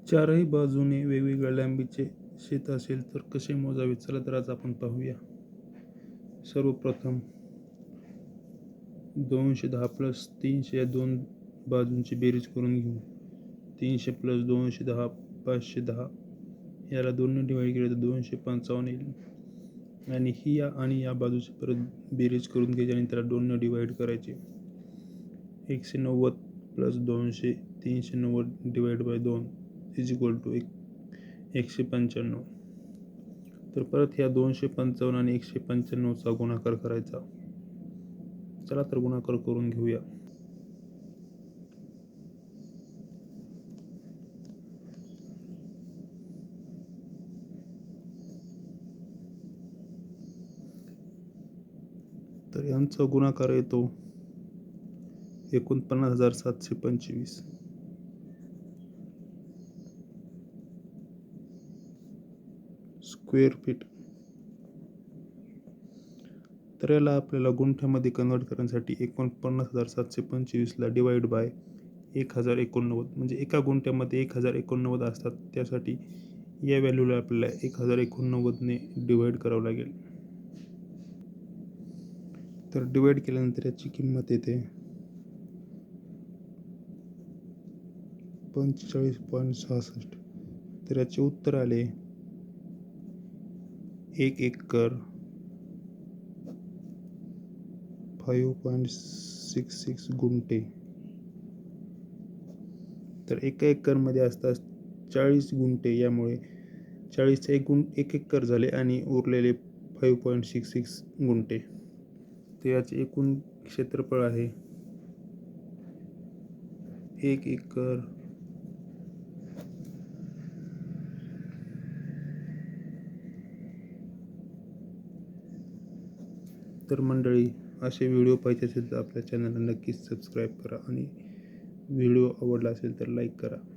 चारही बाजूने वेगवेगळ्या लांबीचे शेत असेल तर कसे मोजावे? चला तर आज आपण पाहूया. सर्वप्रथम 210 प्लस 300 या दोन बाजूंची बेरीज करून घेऊ. 300 प्लस 210 510, याला 2ने डिवाइड केले तर 255 येईल. आणि ही या बाजूची परत बेरीज करून घ्यायची आणि त्याला 2ने डिवाइड करायचे. 190 plus 200 390 divide by 2 is equal to 195. तर परत ह्या 255 आणि 195चा गुणाकार करायचा. चला तर गुणाकार करून घेऊया. तर यांचा गुणाकार येतो 49,725 स्क्वेअर फीट. तर याला आपल्याला गुंठ्यामध्ये कन्वर्ट करण्यासाठी 49,725ला डिवाइड बाय 1089, म्हणजे एका गुंठ्यामध्ये 1089 असतात. त्यासाठी या व्हॅल्यूला आपल्याला 1089ने डिवाइड करावं लागेल. तर डिवाइड केल्यानंतर याची किंमत येते 45.66. तर याचे उत्तर आले 1 एकर 5.66 गुंठे. तर एका एकरमध्ये असतात 40 गुंठे, यामुळे 40 एक एकर झाले आणि उरलेले 5.66 गुंठे. तर याचे एकूण क्षेत्रफळ आहे 1 एकर तर मंडळी, असे व्हिडिओ पाहिजे असेल तर आपल्या चॅनलला नक्कीच सबस्क्राईब करा आणि व्हिडिओ आवडला असेल तर लाईक करा.